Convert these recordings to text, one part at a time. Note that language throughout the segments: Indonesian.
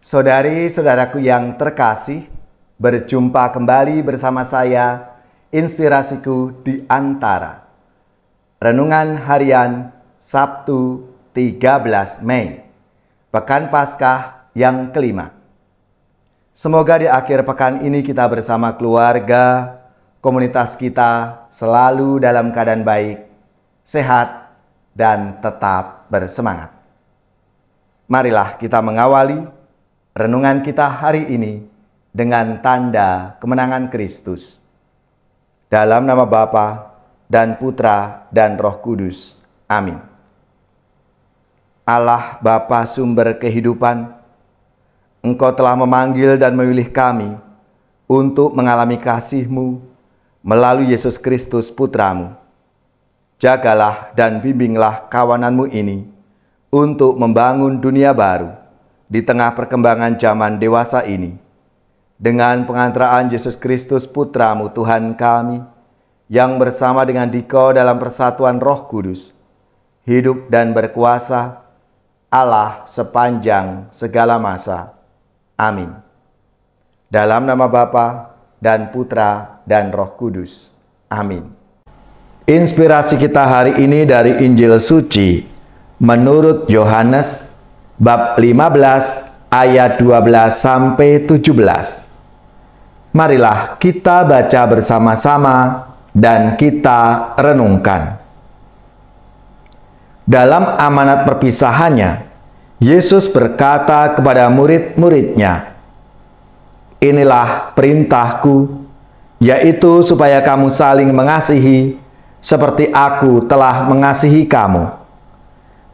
Saudari-saudaraku yang terkasih, berjumpa kembali bersama saya, Inspirasiku di Antara. Renungan harian Sabtu 13 Mei, Pekan Paskah yang kelima. Semoga di akhir pekan ini kita bersama keluarga, komunitas kita selalu dalam keadaan baik, sehat, dan tetap bersemangat. Marilah kita mengawali renungan kita hari ini dengan tanda kemenangan Kristus. Dalam nama Bapa dan Putra dan Roh Kudus. Amin. Allah Bapa sumber kehidupan, Engkau telah memanggil dan memilih kami untuk mengalami kasih-Mu melalui Yesus Kristus Putra-Mu. Jagalah dan bimbinglah kawanan-Mu ini untuk membangun dunia baru di tengah perkembangan zaman dewasa ini, dengan pengantaraan Yesus Kristus Putra-Mu Tuhan kami, yang bersama dengan Dikau dalam persatuan Roh Kudus, hidup dan berkuasa, Allah sepanjang segala masa. Amin. Dalam nama Bapa dan Putra dan Roh Kudus. Amin. Inspirasi kita hari ini dari Injil Suci menurut Yohanes bab 15 ayat 12 sampai 17. Marilah kita baca bersama-sama dan kita renungkan. Dalam amanat perpisahannya, Yesus berkata kepada murid-muridnya, "Inilah perintahku, yaitu supaya kamu saling mengasihi seperti aku telah mengasihi kamu.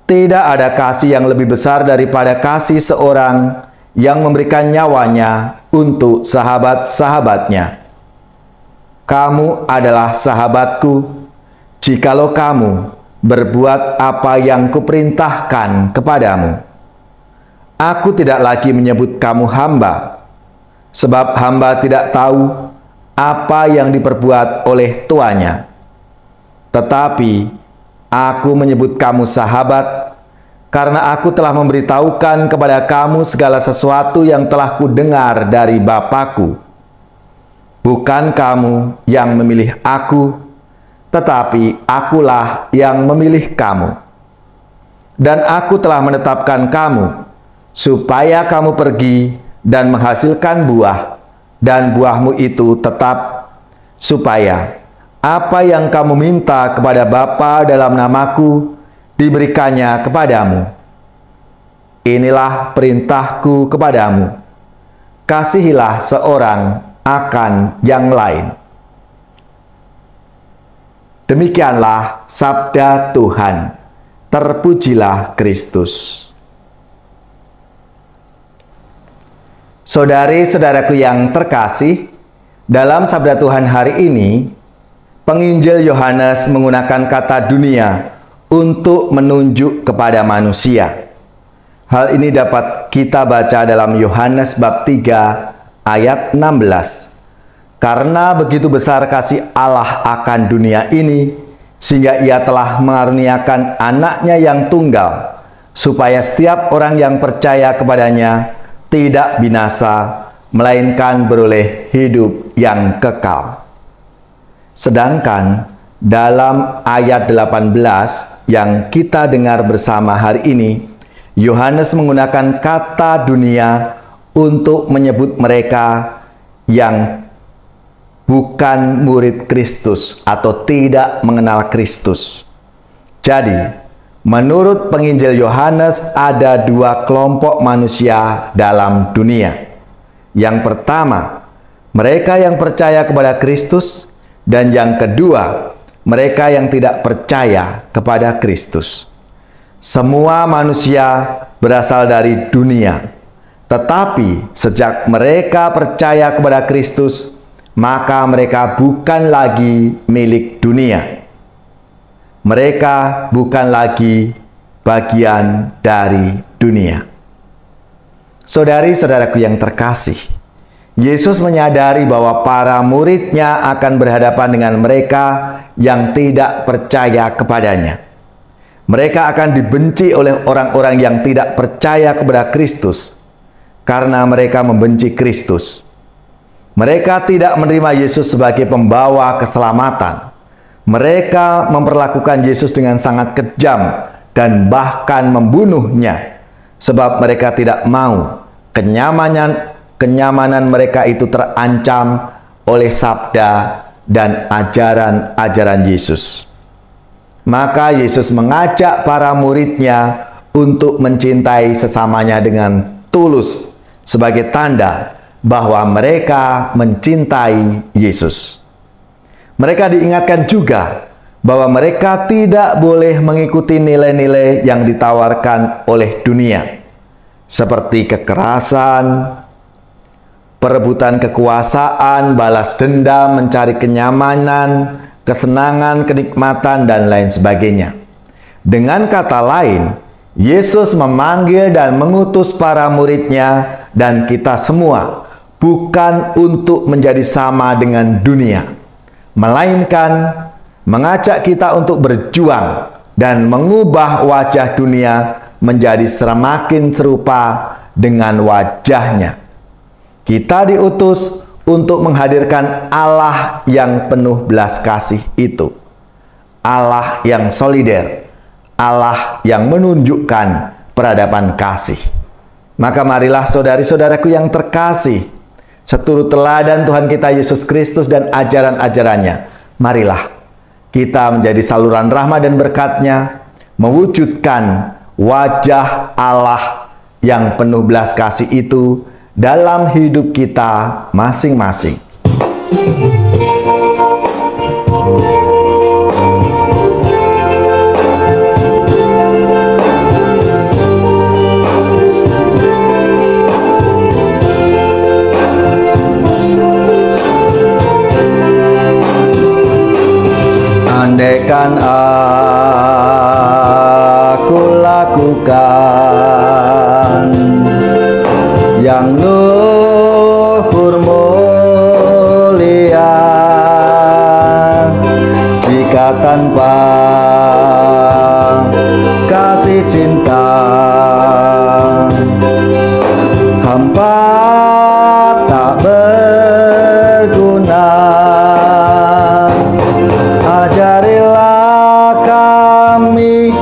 Tidak ada kasih yang lebih besar daripada kasih seorang yang memberikan nyawanya untuk sahabat-sahabatnya. Kamu adalah sahabatku, jikalau kamu berbuat apa yang kuperintahkan kepadamu. Aku tidak lagi menyebut kamu hamba, sebab hamba tidak tahu apa yang diperbuat oleh tuannya. Tetapi aku menyebut kamu sahabat, karena aku telah memberitahukan kepada kamu segala sesuatu yang telah kudengar dari Bapa-Ku. Bukan kamu yang memilih aku, tetapi akulah yang memilih kamu. Dan aku telah menetapkan kamu, supaya kamu pergi dan menghasilkan buah, dan buahmu itu tetap, supaya apa yang kamu minta kepada Bapa dalam namaku, diberikannya kepadamu. Inilah perintahku kepadamu, kasihilah seorang akan yang lain." Demikianlah sabda Tuhan. Terpujilah Kristus. Saudari-saudaraku yang terkasih, dalam sabda Tuhan hari ini, Penginjil Yohanes menggunakan kata dunia untuk menunjuk kepada manusia. Hal ini dapat kita baca dalam Yohanes bab 3 ayat 16. Karena begitu besar kasih Allah akan dunia ini, sehingga Ia telah mengaruniakan anaknya yang tunggal, supaya setiap orang yang percaya kepadanya tidak binasa, melainkan beroleh hidup yang kekal. Sedangkan dalam ayat 18 yang kita dengar bersama hari ini, Yohanes menggunakan kata dunia untuk menyebut mereka yang bukan murid Kristus atau tidak mengenal Kristus. Jadi, menurut penginjil Yohanes ada dua kelompok manusia dalam dunia. Yang pertama, mereka yang percaya kepada Kristus, dan yang kedua, mereka yang tidak percaya kepada Kristus. Semua manusia berasal dari dunia, tetapi sejak mereka percaya kepada Kristus, maka mereka bukan lagi milik dunia. Mereka bukan lagi bagian dari dunia. Saudari-saudaraku yang terkasih, Yesus menyadari bahwa para muridnya akan berhadapan dengan mereka yang tidak percaya kepadanya. Mereka akan dibenci oleh orang-orang yang tidak percaya kepada Kristus. karena mereka membenci Kristus. Mereka tidak menerima Yesus sebagai pembawa keselamatan. Mereka memperlakukan Yesus dengan sangat kejam dan bahkan membunuhnya, sebab mereka tidak mau kenyamanan mereka itu terancam oleh sabda dan ajaran-ajaran Yesus. Maka Yesus mengajak para muridnya untuk mencintai sesamanya dengan tulus sebagai tanda bahwa mereka mencintai Yesus. Mereka diingatkan juga bahwa mereka tidak boleh mengikuti nilai-nilai yang ditawarkan oleh dunia, seperti kekerasan, perebutan kekuasaan, balas dendam, mencari kenyamanan, kesenangan, kenikmatan, dan lain sebagainya. Dengan kata lain, Yesus memanggil dan mengutus para muridnya dan kita semua bukan untuk menjadi sama dengan dunia, melainkan mengajak kita untuk berjuang dan mengubah wajah dunia menjadi semakin serupa dengan wajahnya. Kita diutus untuk menghadirkan Allah yang penuh belas kasih itu, Allah yang solider, Allah yang menunjukkan peradaban kasih. Maka marilah saudari-saudaraku yang terkasih, seturut teladan Tuhan kita Yesus Kristus dan ajaran-ajarannya, marilah kita menjadi saluran rahmat dan berkat-Nya, mewujudkan wajah Allah yang penuh belas kasih itu dalam hidup kita masing-masing. Andaikan aku lakukan yang luhur mulia, jika tanpa kasih cinta hampa tak berguna. Ajarilah kami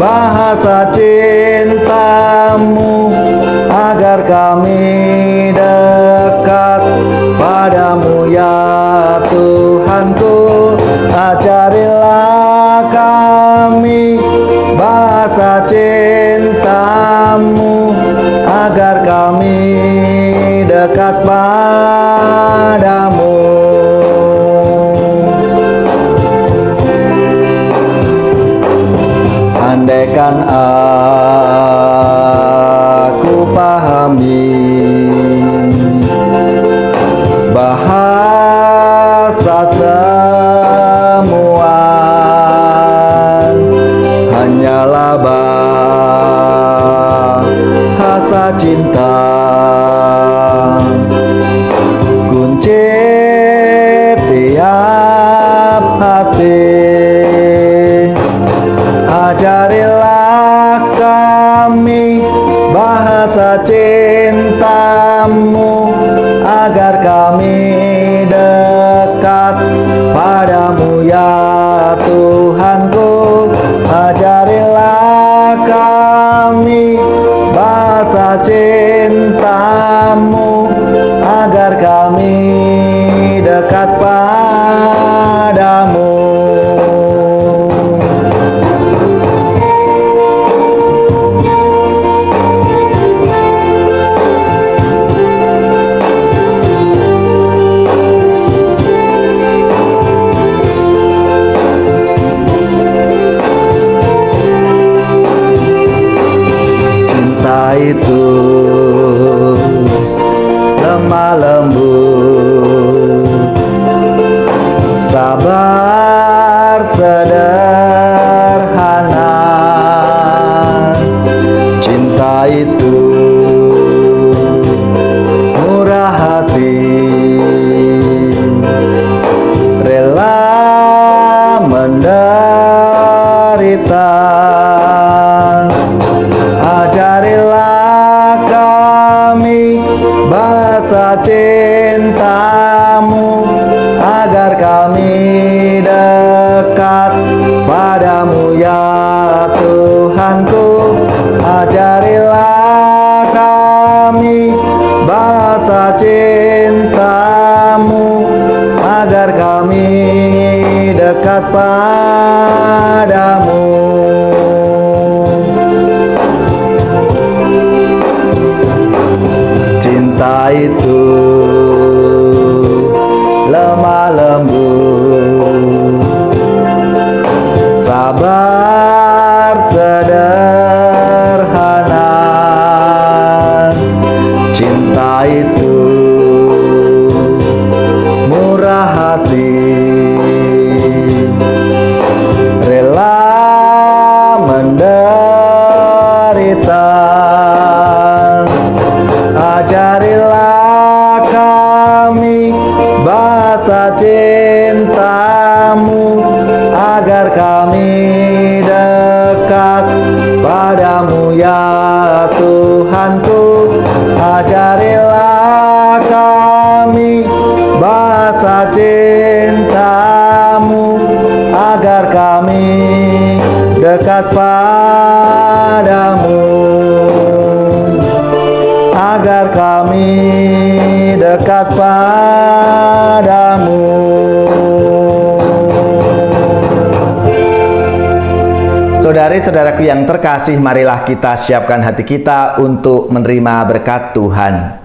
bahasa cinta-Mu, agar kami dekat padamu ya Tuhanku. Ajarilah kami bahasa cinta-Mu, agar kami dekat padamu. Andaikan aku pahami bahasa semua, hanyalah bahasa cinta, kunci tiap hati. Ajarilah kami bahasa cinta-Mu, agar kami dekat padamu ya Tuhanku. Ajarilah kami bahasa cinta-Mu, agar kami dekat padamu. Itu lemah lembut bahasa cinta-Mu, agar kami dekat padamu ya Tuhanku. Ajarilah kami bahasa cinta-Mu, agar kami dekat padamu. Cinta itu lemah lembut, sabar sederhana. Cinta itu murah hati, rela menderita. Ajarilah kami bahasa cinta-Mu, agar kami dekat padamu ya Tuhanku. Ajarilah kami bahasa cinta-Mu, agar kami dekat padamu, agar kami dekat padamu. Saudari-saudaraku yang terkasih, marilah kita siapkan hati kita untuk menerima berkat Tuhan.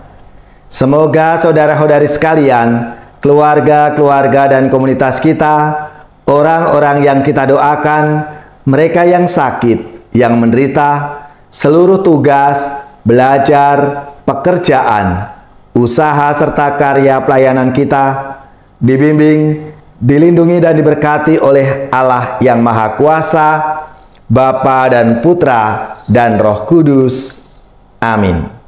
Semoga saudara-saudari sekalian, keluarga-keluarga dan komunitas kita, orang-orang yang kita doakan, mereka yang sakit, yang menderita, seluruh tugas, belajar, pekerjaan, usaha serta karya pelayanan kita dibimbing, dilindungi dan diberkati oleh Allah yang Maha Kuasa, Bapa dan Putra dan Roh Kudus. Amin.